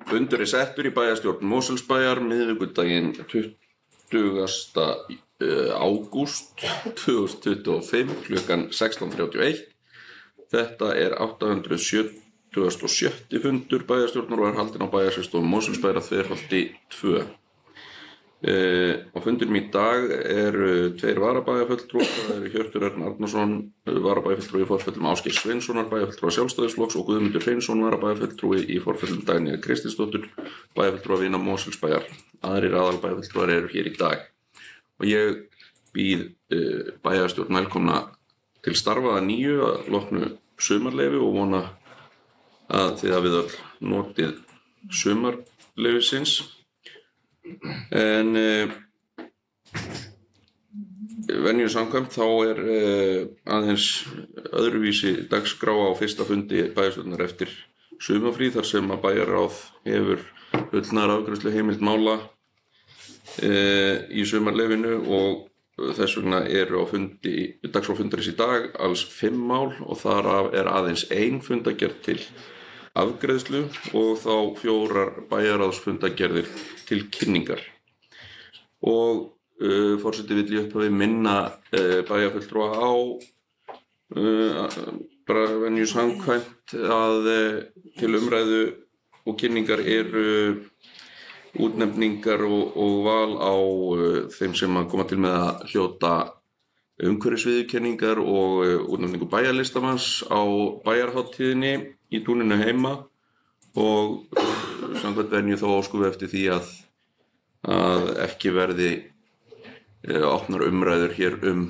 Fundur settur í bæjarstjórn Mosfellsbæjar miðvikudaginn 20. ágúst 2025 klukkan 16:31. Þetta 877. fundur bæjarstjórnar og haldinn á bæjarskrifstofu Mosfellsbæjar að Þverholti 2. Á fundinum í dag eru 2 varabæjarfulltrúar, það eru Hjörtur Örn Arnarsson, varabæjarfulltrúi í forföllum Ásgeir Sveinssonar, bæjarfulltrúi Sjálfstæðisflokks og Guðmundur Hreinsson, varabæjarfulltrúi í forföllum Dagnýjar Kristinsdóttur, bæjarfulltrúa Vina Mosfellsbæjar. Aðrir aðalbæjarfulltrúar eru hér í dag. Og ég býð bæjarstjórn velkomna til starfa að nýju að loknu sumarleyfi og vona að þið hafið öll notið sumarleyfisins. En venju samkvæmt þá aðeins öðruvísi dagskrá á fyrsta fundi bæjarstjórnar eftir sumarfrí þar sem að bæjarráð hefur fullnaðarafgreiðslu heimild mála í sumarleyfinu og þess vegna eru á dagskrá fundarins í dag alls 5 mál og þar af aðeins 1 fundargerð til afgreiðslu og þá 4 bæjarráðsfundargerðir til kynningar. Og forseti vill í upphafi minna bæjarfulltrúa á bara venju samkvæmt að til umræðu og kynningar eru útnefningar og val á þeim sem að koma til með að hljóta umhverfisviðurkenningar og útnefningu bæjarlistamanns á bæjarhátíðinni í túninu heima og samkvæmt venju þá óskum við eftir því að ekki verði opnar umræður hér um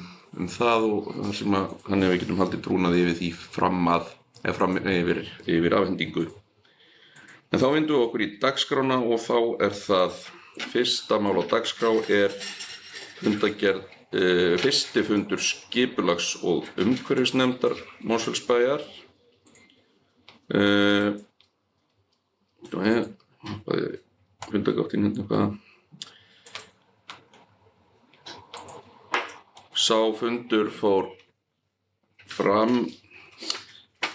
það og þar sem að þannig að við getum haldið trúnað yfir því fram yfir afhendingu. En þá vindum við okkur í dagskrána og þá það fyrsta mál á dagskrá fundargerð fyrsti fundur skipulags- og umhverfisnefndar Mosfellsbæjar. Fundargáttinn hérna eitthvað. Sá fundur fór fram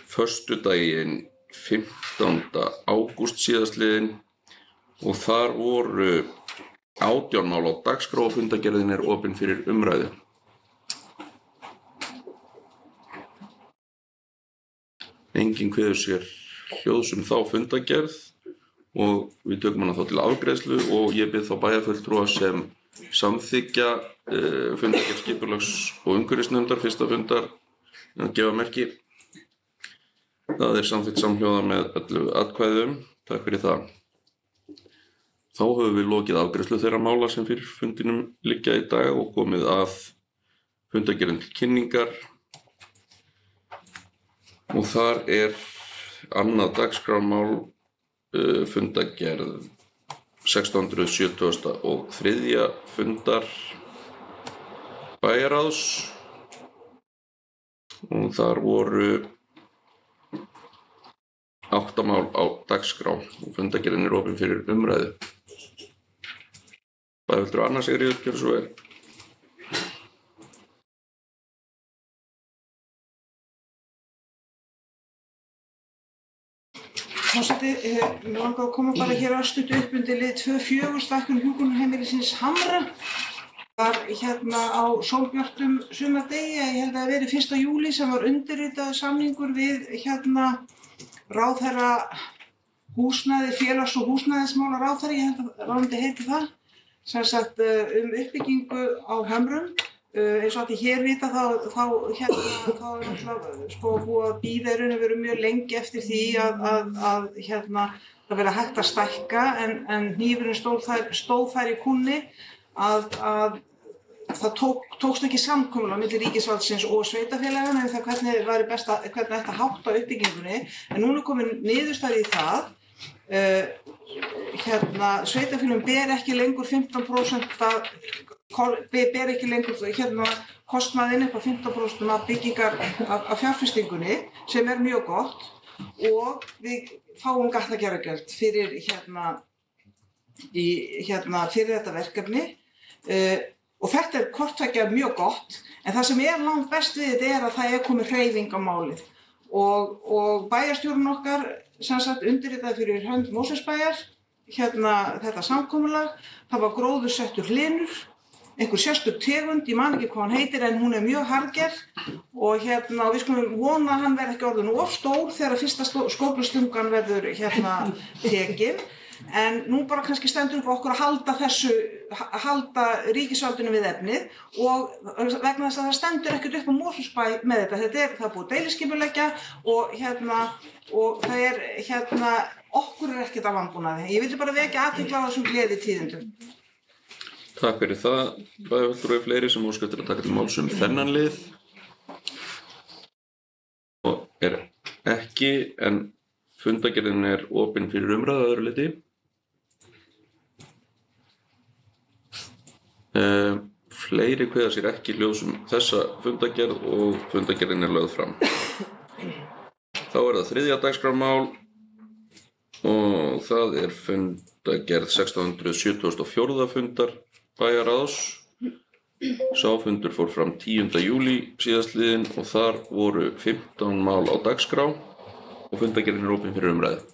föstudaginn 15. ágúst síðastliðinn og þar voru 18 mál á dagskrá og fundargerðin opin fyrir umræðu. Enginn kveður sér hljóðs þá fundargerð og við tökum hana þá til afgreiðslu og ég bið þá bæjarfulltrúa sem samþykkja fundargerð skipulags- og umhverfisnefndar fyrsta fundar að gefa merki. Það samþykkt samhljóða með 11 atkvæðum. Takk fyrir það. Þá höfum við lokið afgreiðslu þeirra mála sem fyrir fundinum liggja í dag og komið að fundargerðin til kynningar. Og þar annað dagskrármál fundargerð 673. fundar bæjarráðs og þar voru 8 mál á dagskrá og fundargerðin opin fyrir umræðu. Bæjarfulltrúi Anna Sigríður, gjörðu svo vel. Forseti, mér langar að koma bara hér örstutt upp undir lið 2.4 stækkun hjúkrunarheimilisins Hamra. Var á sólbjörtum sumardegi, ég held að það verið 1. júlí sem var undirritaður samningur við ráðherra húsnæði, félags- og húsnæðismála ráðherra, ég held að ráðuneyti heiti það, sem sagt uppbyggingu á Hömrum. Eins og allir hér vita þá náttúrulega búið að bíða í raun og veru mjög lengi eftir því að það verið hægt að stækka en hnífurinn stóð þær í kúnni að það tókst ekki samkomulag milli ríkisvaldsins og sveitarfélaganna um það hvernig ætti að hátta uppbyggingunni. En núna komin niðurstaða í það. Sveitarfélögum ber ekki lengur 15% kostnaðinn upp á 15% af byggingar af fjárfestingunni sem mjög gott og við fáum gatnagerðargjöld fyrir þetta verkefni og þetta hvort tveggja mjög gott en það sem langt best við þetta að það komið hreyfing á málið og bæjarstjórinn okkar sem sagt undirritað fyrir hönd Mosfellsbæjar þetta samkomulag. Það var gróðursettur hlynur, einhver sérstök tegund, ég man ekki hvað hann heitir en hún mjög harðgerð og við skulum vona að hann verði ekki orðinn of stór þegar fyrsta skóflustungan verður tekin. En nú bara kannski stendur upp okkur að halda ríkisvaldinu við efnið og vegna þess að það stendur ekkert upp á Mosfellsbæ með þetta. Það er búið deiliskipuleggja og það okkur ekkert af vanbúnaði. Ég vildi bara vekja athygli á þessum gleðitíðindum. Takk fyrir það. Bæjarfulltrúi fleiri sem óska eftir að taka til máls þennan lið. Og ekki, en fundargerðin opin fyrir umræðu að öðru leyti. Fleiri kveða sér ekki hljóðs þessa fundargerð og fundargerðin lögð fram. Þá það þriðja dagskrármál og það fundargerð 1674. fundar bæjarráðs. Sá fundur fór fram 10. júlí síðastliðinn og þar voru 15 mál á dagskrá og fundargerðin opin fyrir umræðu.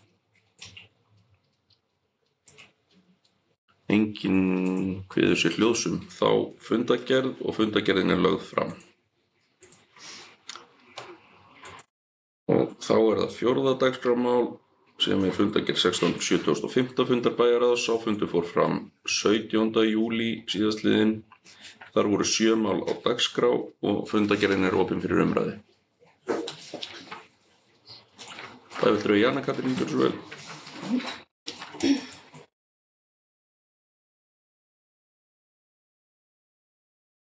Enginn kveður sér hljóðs þá fundargerð og fundargerðin lögð fram. Og þá það fjórða dagskrármál sem fundargerð 1675. fundar bæjarráðs. Sá fundur fór fram 17. júlí síðastliðinn. Þar voru 7 mál á dagskrá og fundargerðin opin fyrir umræðu. Bæjarfulltrúi Jana Katrín Björnsvel.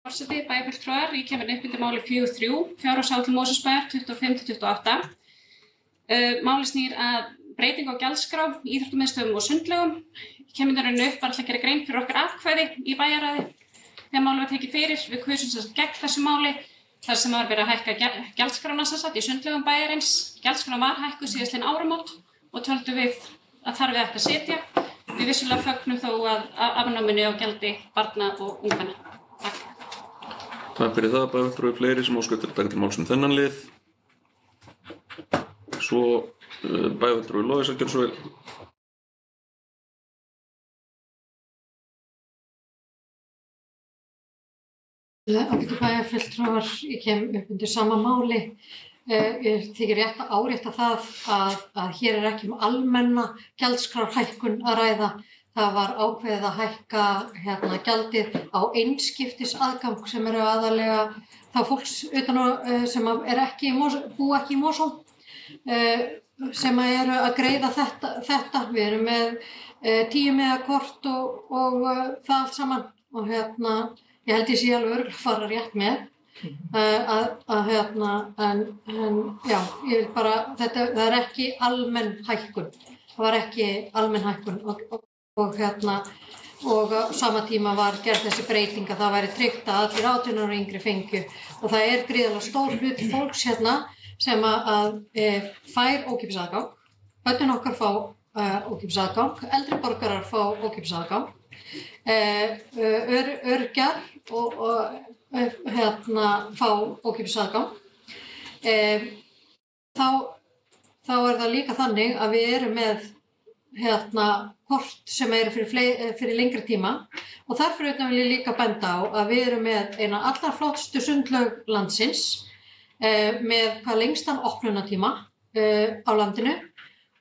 Forseti, bæjarfulltrúar, ég kemur upp undir máli 4.3, fjárhagsáætlun Mosfellsbæjar 25-28. Máli snýr að breytingu á gjaldskrá, íþróttamiðstöðvum og sundlaugum. Ég kemur upp bara til að gera grein fyrir okkar atkvæði í bæjarráði. Þegar máli var tekið fyrir, við kusum gegn þessu máli, þar sem var verið að hækka gjaldskrána í sundlaugum bæjarins. Gjaldskrána var hækkuð síðastliðin áramót og töldum við að þar við ætti að sitja. Við vissulega fögnum þó að afnáminu á gjaldi barna og ungmenna. Takk. Takk fyrir það, bæjarfulltrúi fleiri sem óska eftir að taka til máls þennan lið. Svo bæjarfulltrúi Lovísa Gjörsvel. Ágætu bæjarfulltrúar, ég kem upp undir sama máli. Ég þykir rétt að árétta það að hér ekki almenna gjaldskrárhækkun að ræða. Það var ákveðið að hækka gjaldið á einskiptisaðgang sem aðallega þá fólks sem búa ekki í Mosó sem að greiða þetta. Við erum með 10 miðakort og það allt saman og ég held ég sé alveg örugglega að fara rétt með en já, ég vil bara það ekki almenn hækkun. Það var ekki almenn hækkun og á sama tíma var gerð þessi breyting að það væri tryggt að allir 18 ára og yngri fengju og það gríðarlega stór hluti fólks sem að fær ókeypis aðgang. Börnin okkar fá ókeypis aðgang, eldri borgarar fá ókeypis aðgang, öryrkjar fá ókeypis aðgang. Þá það líka þannig að við erum með kort sem fyrir lengri tíma og þar fyrir utan vil ég líka benda á að við erum með eina allra flottstu sundlaug landsins með hvað lengstan opnunartíma á landinu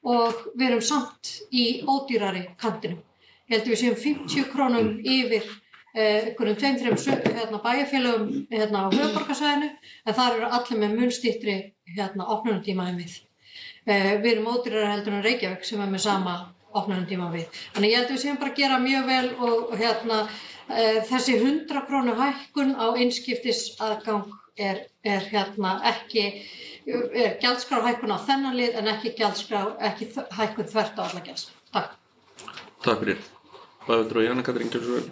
og við erum samt í ódýrari kantinum. Ég held að við séum 50 krónum yfir einhverjum 2-3 bæjarfélögum á höfuðborgarsvæðinu en þar eru allir með mun styttri opnunartíma en við. Við erum ódýrari heldur en Reykjavík sem með sama opnunartíma við. Þannig ég held að við séum bara að gera mjög vel og þessi 100 krónu hækkun á einskiptisaðgang ekki gjaldskrárhækkun á þennan lið en ekki hækkun þvert á alla gjaldskrá. Takk. Takk fyrir. Bæjarfulltrúi Jana Katrín Björnsvel.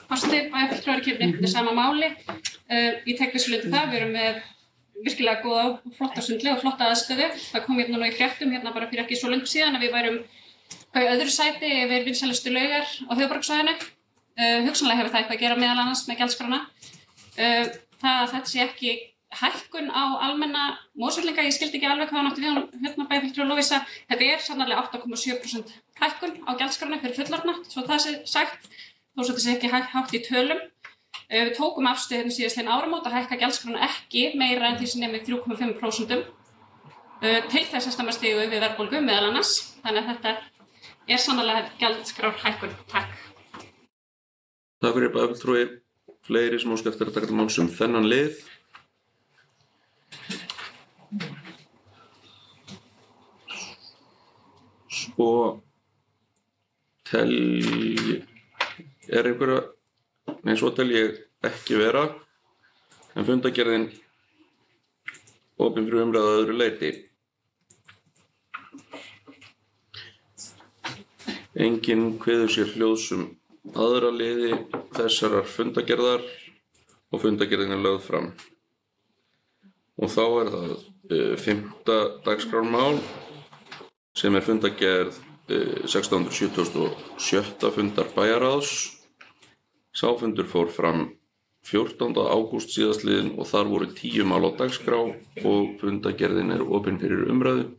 Forseti, bæjarfulltrúar kemur upp undir sama máli. Ég tek vissulega undir það, við erum með virkilega góða og flotta sundlaug og flotta aðstöðu. Það kom nú í fréttum bara fyrir ekki svo löngu síðan að við værum í öðru sæti yfir vinsælustu laugar á höfuðborgarsvæðinu. Hugsanlega hefur það eitthvað að gera meðal annars með gjaldskrána. Það að þetta sé ekki hækkun á almenna Mosfellinga, ég skildi ekki alveg hvað hann átti við hérna bæjarfulltrúi Lovísa. Þetta sannarlega 8,7% hækkun á gjaldskrána fyrir fullorðna, svo það sé sagt, þó svo þetta sé ekki hátt í tölum. Við tókum afstöðu hérna síðastliðin áramót að hækka gjaldskrána ekki meira en því sem nemur 3,5% til þess að stemma stigu við verðbólgu meðal annars. Þannig að þetta sannarlega gjaldskrárhækkun. Takk. Takk fyrir bæjarfulltrúi. Fleiri sem óska eftir að taka til máls þennan lið. Svo svo tel ég ekki vera, en fundargerðin opin fyrir umræðu að öðru leyti. Enginn kveður sér hljóðs aðra liði þessarar fundargerðar og fundargerðin lögð fram. Og þá það 5. dagskrármál sem fundargerð 1677. fundar bæjarráðs. Sá fundur fór fram 14. ágúst síðastliðinn og þar voru 10 mál á dagskrá og fundargerðin opin fyrir umræðu.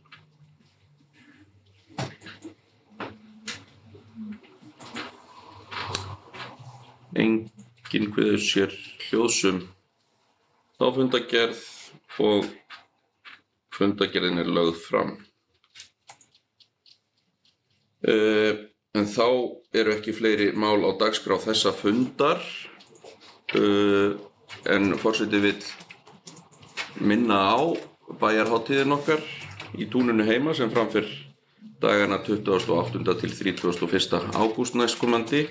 Enginn kveður sér hljóðs þá fundargerð og fundargerðin lögð fram. En þá ekki fleiri mál á dagskrá þessa fundar, en forseti vill minna á bæjarhátíðin okkar í túninu heima sem framfyr dagana 28. til 31. ágúst næstkomandi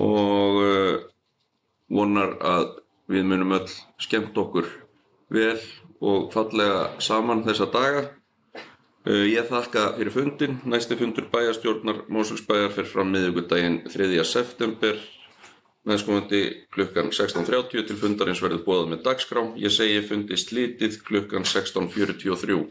og vonar að við munum öll skemmt okkur vel og fallega saman þessa daga. Ég þakka fyrir fundinn. Næsti fundur bæjarstjórnar Mosfellsbæjar fer fram miðvikudaginn 3. september næstkomandi klukkan 16:30 til fundarins verður boðað með dagskrá. Ég segi fundi slitið klukkan 16:43.